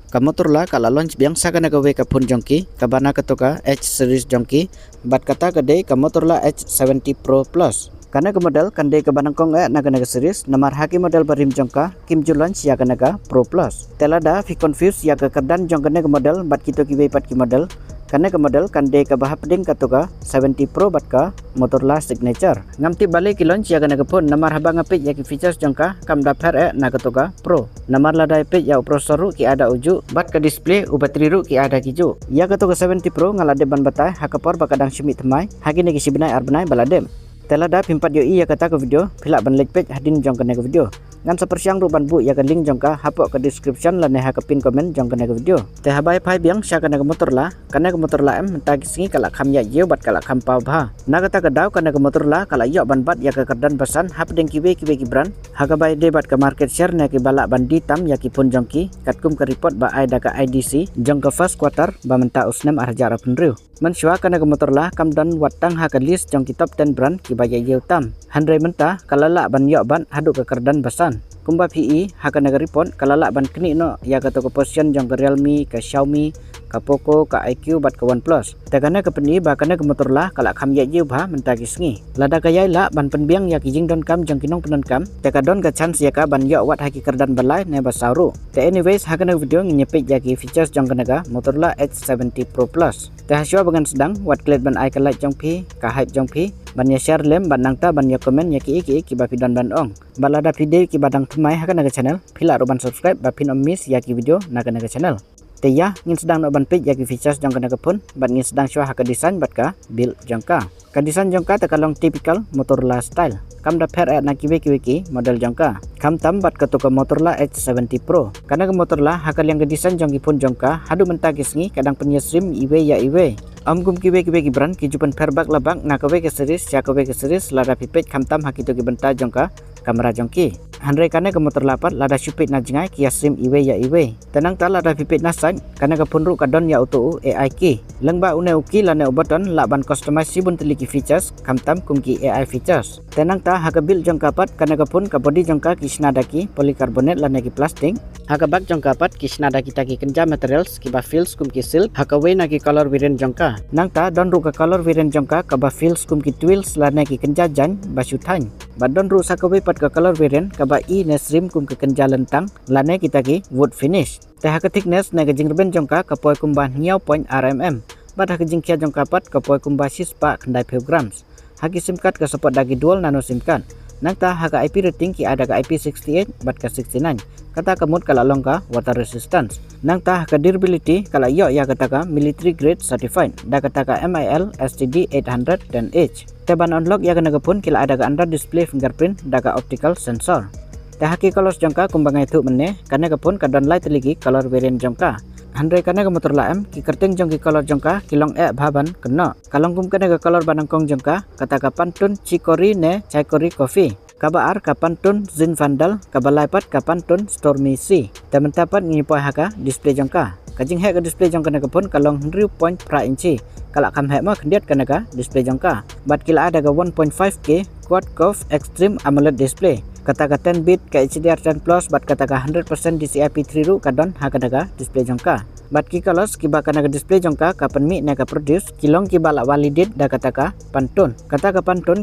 Kamotorla kala launch biang sakana gawe kapun jongki kabana katoka H series jongki bat kata kade kamotorla H70 Pro Plus. Karena ke model kande ke banangkong naga series namar haki model barim jongka kim julan sia kanaga Pro Plus. Telada fi confuse ya ke kerdan jongkane ke model bat kito kiwe pat ki model. Karena ke model kande ke bahapding katoka 70 Pro bat ka Motorla signature. Ngamti balik ki launch ya kanaga pun namar habang apit ya ki features jongka kam dapher na katoka Pro. Namar lada apit ya prosesoru ki ada uju bat ke display u bateri ru ki ada kiju. Ya katoka 70 Pro ngalade ban batai hakapor bakadang simit temai hagi negi sibnai arbenai baladem. Telada pimpat yo iya kata ke video pilak ban like page hadin jong kena ke video ngan sepersiang ruban bu ya ke link jongka hapok ke description la neha ke pin komen jong kena ke video teh habai pai biang sya kena ke motor la em mentagi singi kalak kham ya jeu bat kalak kham pau bha na kata ke dau kena ke motor la kalak yok ban bat ya ke kerdan basan hap deng kiwe kibran hagabai de bat ke market share ne ke balak ban ditam ya ki pun jongki katkum ke report ba ai da ke IDC jong ke first quarter ba menta usnem arja rapun riu mensyua kena ke motor la kam dan watang ha ke list jong ki top 10 brand ki baya yeu tam handrai menta kalala ban yok ban haduk ke kerdan basan kumba PE haka negari pon kalala ban keni no ya ka to ke position jong ke Realme ke Xiaomi ke Poco ke IQ bat ke OnePlus tegana ke peni ba kana ke motor la kalak kham ya jeu ba menta ki sengi lada ka yai la ban penbiang ya ki jing don kam jong kinong penon kam teka don ka chance ya ka ban yok wat haki kerdan balai ne basauru te anyways haka ne video nyepik ya ki features jong kenaga Motorla H70 Pro Plus te hasyo bangan sedang wat klet ban ai ka like jong pi ka hype jong pi ban ya share lem ban nangta ban ya komen ya ki bapidan ban ong balada video ki badang tumai haka naga channel pila ro ban subscribe ba pin om miss ya ki video naga channel te ya ngin sedang no ban page ya ki features jong kanaga pun ban ngin sedang syua haka design bat ka build jongka ka design jongka takalong typical Motorla style kam da per na kiwe model jongka kam tam bat ka to ka Motorla H70 Pro kana ke Motorla haka yang ke design jong ki pun jongka hadu menta kisngi kadang penyesrim iwe ya iwe amgum kiwe brand ki jupan perbak labang na kawe ke series ya kawe ke series lada pipet kam tam hakito ki benta jongka kamera jongki handrai kana ke Motorla pat lada supit na jengai ki sim iwe ya iwe tenang ta lada pipet na sign kana ke punru kadon ya auto AI ki lengba une uki lane button la ban customize sibun teliki features kam tam kum ki AI features tenang ta haka build jongka pat kana ke pun ka body jongka ki snadaki polikarbonat lane ki plastik haka bak jongka pat ki snadaki taki kenja materials ki ba feels kum ki silk haka we na ki color variant jongka nang ta don ru ka color variant jongka ka ba feels kum ki twills lane ki kenja jan ba syuthang ba don ru sakawe pat ka color variant ka ba i nesrim kum ke kenja lentang lane kita ki wood finish teh haka thickness na ka jingben jongka ka poi kum ban hiau point rmm bat haka jingkia jongka pat ka poi kum ba sispa kendai grams haki sim card ka support dagi dual nano sim card nangta haka IP rating ki ada ka IP68 bat ka 69 kata kemud kala long ka water resistance nangta haka durability kala yo ya kata ka military grade certified da kata ka MIL STD 800 dan H teban unlock ya kena pun kila ada ka under display fingerprint da ka optical sensor te haki colors jongka kumbangai tu menne kana ka pun ka don light lagi color variant jongka handrai kana ke Motorla M ki kerteng jong ki color jongka kilong bhaban kena kalong kum kana ke color banangkong jongka kata ka pantun chikori ne chaikori coffee kabar kapantun zin vandal kabalai pat kapantun stormy sea temen tapat ngipoi haka display jongka kajing hek ke display jongka na pun kalong 0.5 inci kalak kam hek ma kendiat kana ka display jongka bat kila ada ka 1.5K quad curve extreme AMOLED display kata ka 10 bit ka HDR10 plus bat kata ka 100% DCI-P3 ru kadon haka daga display jongka bat ki colors ki ba kana ka display jongka kapan mi na ka produce kilong ki bala validate da kata ka pantun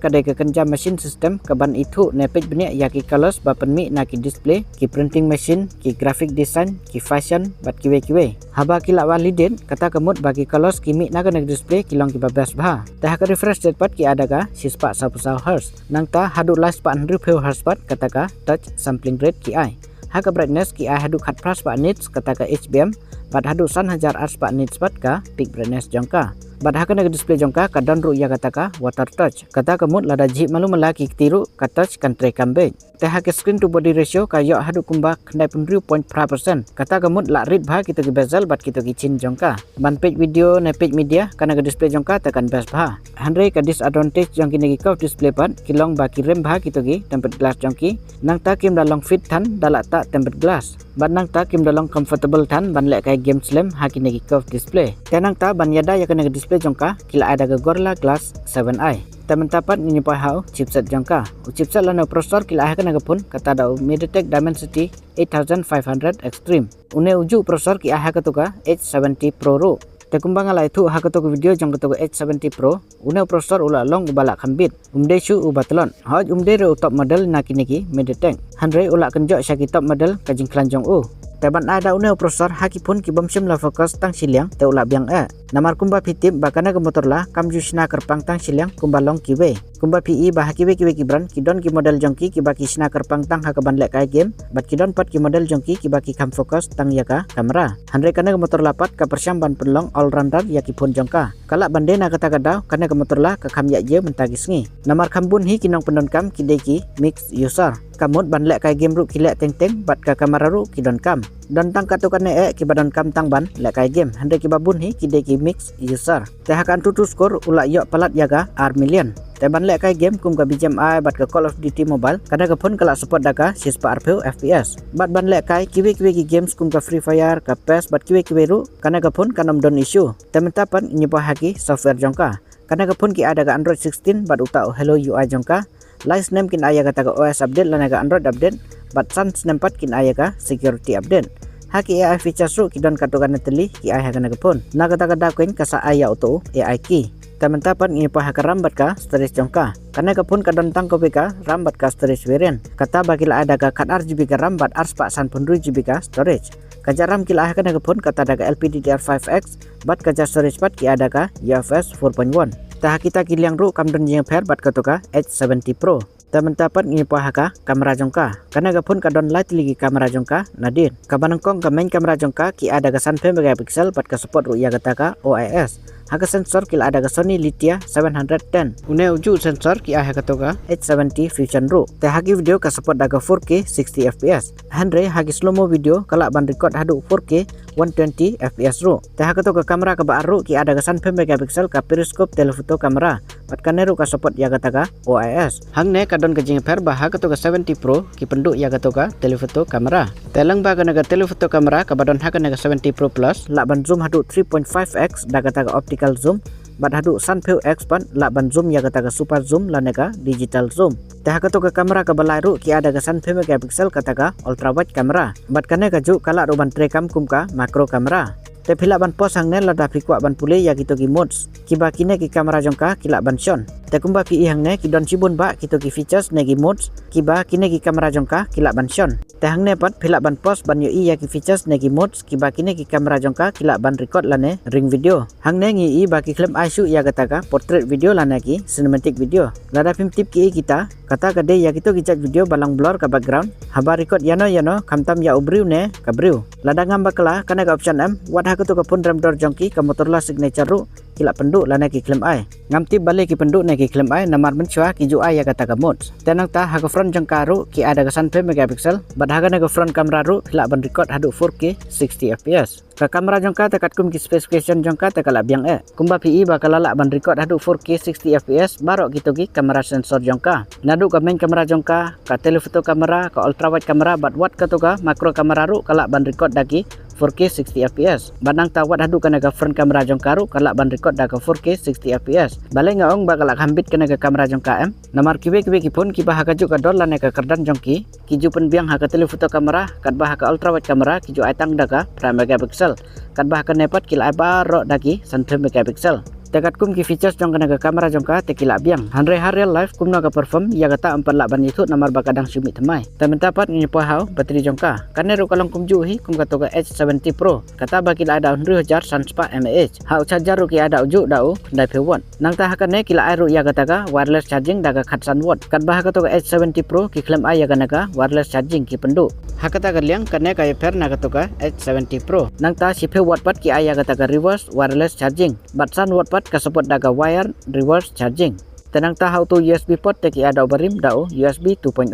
kadai ka kenja machine system ka ban itu ne page benya ya ki colors ba pan mi na ki display ki printing machine ki graphic design ki fashion bat kiwe haba ki la validate kata ka mood bagi colors ki mi na ka display kilong ki ba best bah ta ka refresh rate pat ki ada ka sispa 10 Hz nang ta hadu last pa 100 Hz pat kata ka touch sampling rate ki ai haka brightness ki ai hadu khat pras pa nits kata ka HBM bat hadu san hajar ars pa nits pat ka peak brightness jongka bat haka na display jongka ka don ru ya kata ka water touch kata ka mut lada jip malu melaki tiru ka touch kan tray kambej teh haka screen to body ratio ka yo hadu kumba kendai pun 0.5% kata ka mut la read bah kita ki bezel bat kita ki chin jongka ban page video ne page media kana ka display jongka tekan best bah handrai ka disadvantage jongki ne ki curve display pat kilong ba ki rem bah kita ki tempered glass jongki nang ta kim dalong fit than dalak ta tempered glass ban nang ta kim dalong comfortable than ban lek kai game slam haki ne ki curve display tenang ta ban yada ya kana display display jongka kila ada ke Gorilla Glass 7i. Teman tapat ni nyupai hau chipset jongka. Chipset lana prosesor kila akan agapun kata ada MediaTek Dimensity 8500 Extreme. Une uju prosesor ki aha ketuka H70 Pro ru. Te kumbang ala itu aha ketuka video jong ketuka H70 Pro. Une prosesor ula long balak kambit. Umde shu ubatlon. Hoj umde re top model nakiniki MediaTek. Hanre ula kenjok syaki top model kajing kelanjong u. Teban ada une prosesor haki pun ki bomshim la fokus tang siliang te ula biang Namar kumba pitip bakana ke motor la kam jusna kerpang tang siliang kumba long kiwe. Kumba PE bah kiwe kibran kidon ki model jongki ki baki sna kerpang tang hakaban lek kai game bat kidon pat ki model jongki ki baki kam fokus tang yaka kamera. Hanre kana ke motor lapat ka persyam ban penlong all rounder yaki pun jongka. Kala bandena kata kadau kana ke motor la ka kam yak je mentagis ngi. Namar kambun hi kinong pendon kam kideki mix user. Kamut ban lek kai game ru kilek teng bat ka kamera ru kidon kam. Dan tang katukane ki badon kam tang ban lek kai game. Hanre ki babun hi kideki mix user. Teh akan tutu skor ula yok palat yaga R million. Teban lek kai game kum ka BGMI bat ka Call of Duty Mobile kada ka pun kala support daka sispa RPU FPS. Bat ban lek kai kiwe ki games kum ka Free Fire ka PES bat kiwe ru kana ka pun kanam don issue. Temen tapan nyepa haki software jongka. Kana ka pun ki ada ka Android 16 bat uta Hello UI jongka. License name kin aya ka OS update lana ka Android update bat sans name pat kin aya ka security update. Haki AI features ru kidon katukan teli ki aya kana ka pun. Na kata kada kuin kasa aya auto AI key. Teman-teman ini pahak rambat ka storage jongka. Karena kapun kadon tang kopi ka rambat ka storage variant. Kata bakila ada ka kat RGB ka rambat arspak san pundru GB ka storage. Kajar ram kila akan kapun kata ada ka LPDDR5X bat kajar storage bat ki ada ka UFS 4.1. Tah kita kiliang ru kamdon jeng pair bat katuka H70 Pro. Teman-teman ini pahaka kamera jongka. Karena kapun kadon light lagi kamera jongka nadir. Kabanangkong ka main kamera jongka ki ada ka 9 megapixel bat ka support ru ya kata ka OIS. Haka sensor kila ada ka Sony Litia 710. Une uju sensor ki aha katoka H70 Fusion Ru. Te hagi video ka support daga 4K 60 fps. Hanre hagi slow mo video kala ban record hadu 4K 120 fps ru. Te haka to ka kamera ka baru ki ada ka 9 megapixel ka periscope telephoto kamera. Pat kaneru ka support ya kata ka OIS. Hangne kadon ka jing per bah haka to ka 70 Pro ki penduk ya kata ka telephoto kamera. Telang ba ka naga telephoto kamera ka badon haka naga 70 Pro Plus la ban zoom hadu 3.5x daga ta ka optical zoom bat hadu Sunview X pan la ban zoom ya kata ka super zoom la nega digital zoom. Teh ka to ka kamera ka balairu ki ada ka 9 megapixel kata ka ultra wide kamera. Bat kane ka ju kala ro ban trekam kum ka macro kamera. Te phila ban pos hangne la da phikwa ban pule ya kito ki modes. Kiba kine ki kamera jongka kila ban shon. Te kumba pi hangne ki don cibun ba kito ki features negi modes. Kiba kine ki kamera jongka kila ban shon. Te hangne pat phila ban pos ban yo ya ki features negi modes. Kiba kine ki kamera jongka kila ban record lane ring video. Hangne ngi ba ki claim isu ya kata ka portrait video lane ki cinematic video. Lada film tip ki kita kata kade ya kito kijat video balang blur ka background. Haba record yano kamtam ya ubriu ne ka briu. Lada ngamba kala kana ka option M wat haka to ka pun rem dor jongki ka motor la signature ru kila penduk lana ki claim ai. Ngamti balik ki penduk ne ki claim ai namar menchua ki ju ai ya kata ka mods. Tenang ta haka front jongka ru ki ada ka 9 megapixel bad haka na ka front kamera ru kila ban record hadu 4K 60 fps. Ka kamera jongka tekat kum ki specification jongka tekala biang kumba PE bakal lala ban record hadu 4K 60 fps barok gitu ki kamera sensor jongka. Nadu ka main kamera jongka ka telephoto kamera ka ultra wide kamera bat wat ka to ka macro kamera ru kala ban record daki 4K 60 fps. Banang tawat hadu kana ka front kamera jongka ru kala ban record da ka 4K 60 fps. Balai ngaong bakal hambit kana ka kamera jongka M. Namar kiwe ki pun ki bah ka ju ka dol lane ka kerdan jongki ki ju pen biang ha ka telephoto kamera kat bah ka ultra wide kamera ki ju aitang da ka prime megapixel. Kat bah ka nepat kila baro daki 9 megapixel. Tekat kum ki features jong kana ka kamera jongka tekila biang. Hanre real life kum na ka perform ya kata 4 lak ban itu namar bakadang sumi temai. Temen tapat ngi hau bateri jongka. Kane ru kalong kum ju hi kum ka to ka H70 Pro. Kata bakil ada 100 sunspa mAh. Hau charger ru ki ada uju dau dai pewon. Nang ta hakane kila airu ya kata ka wireless charging daga khatsan watt. Kat bah ka to ka H70 Pro ki claim ai ya kana ka wireless charging ki pendu. Hakata ka liang kane ka per na ka to ka H70 Pro. Nang ta sipe watt pat ki ai ya kata ka reverse wireless charging. Batsan watt pat ka support daga wire reverse charging. Tenang ta how to USB port teki ada barim dau USB 2.0.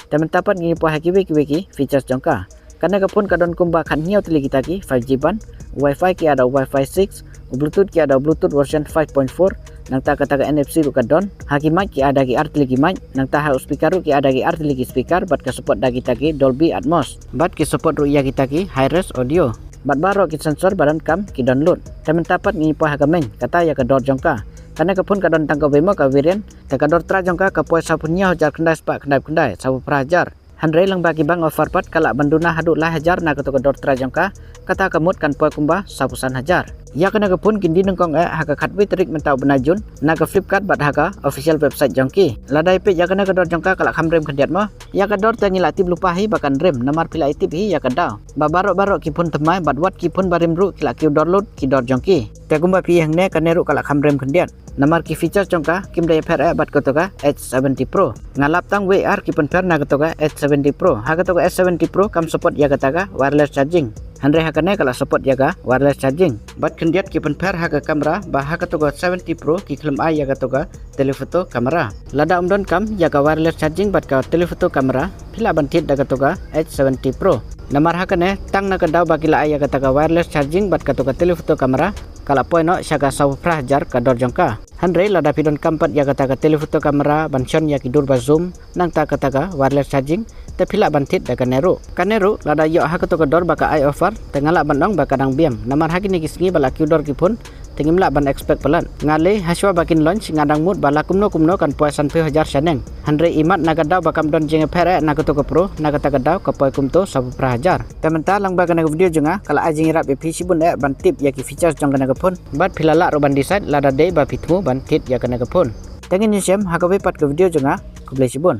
Temen tapat ngi po haki wiki features jongka. Karena kapun kadon kumba kan hiau tili kita ki 5G ban, Wi-Fi ki ada Wi-Fi 6, Bluetooth ki ada Bluetooth version 5.4. Nang ta kata NFC ru kadon, haki mic ki ada ki arti lagi mic, nang ta hau speaker ru ki ada ki arti lagi speaker bat ka support da kita ki Dolby Atmos. Bat ki support ru ya kita ki high res audio. Bat baro ki sensor badan kam ki download. Temen tapat ni poh hagameng kata ya ke dor jongka. Karena kepun kadon tangka bemo ka virian te kador tra jongka ka poh sapunya hajar kendai sepak kendai sapu prajar. Handrai lang bagi bang offer pat kalak banduna haduk lah hajar na ketu kador tra jongka kata kamut kan poh kumba sapusan hajar. Ya kena kepun kindi nengkong haka khatwi trik mentau benajun na ke Flipkart bat haka official website jongki. Ladai pe ya kena kador jongka kalak hamrem kendiat mo. Ya kador te ngilati lupahi bakan rem namar pila itip hi ya kadau. Babarok ki pun temai bat wat ki pun barim ru kilak ki download ki dor jongki. Te kumba pi hang ne kaneru kalak hamrem kendiat. Namar ki feature jongka kim daya per bat kotoka H70 Pro. Ngalap tang WR ki pun per na kotoka H70 Pro. Ha kotoka H70 Pro kam support ya kataga wireless charging. Handrai hakane kalau support jaga wireless charging. Bat kendiat ki penper haka kamera bah haka toga 70 Pro ki klem ai jaga toga telefoto kamera. Lada umdon kam jaga wireless charging bat ka telefoto kamera pila bantit daga toga H70 Pro. Namar hakane tang na kadau bakila ai jaga toga wireless charging bat ka toga telefoto kamera kala poino syaga sawu prajar ka dor jongka. Handrai lada pidon kampat jaga toga telefoto kamera bansion ya ki durba zoom nang ta kataga wireless charging te pila bantit daga neru. Kaneru lada yo haka toga dor baka ai offer tengala bandong bakadang biang namar hagi ni kisngi bala kudor kipun tengimla ban expect pelan ngale haswa bakin launch ngadang mood bala kumno kan puasan pe hajar saneng handre imat nagadau bakam don jenge pere nagato ke pro nagata gadau ke poi kumto sabu prahajar tementa lang bakan video jenga kala ajing rap PC bun ban tip ya ki features jong kana pun bat pilala roban decide lada day ba pitmu ban tit ya kana pun tengin ni sem hakawe pat ke video jenga ku blesibun.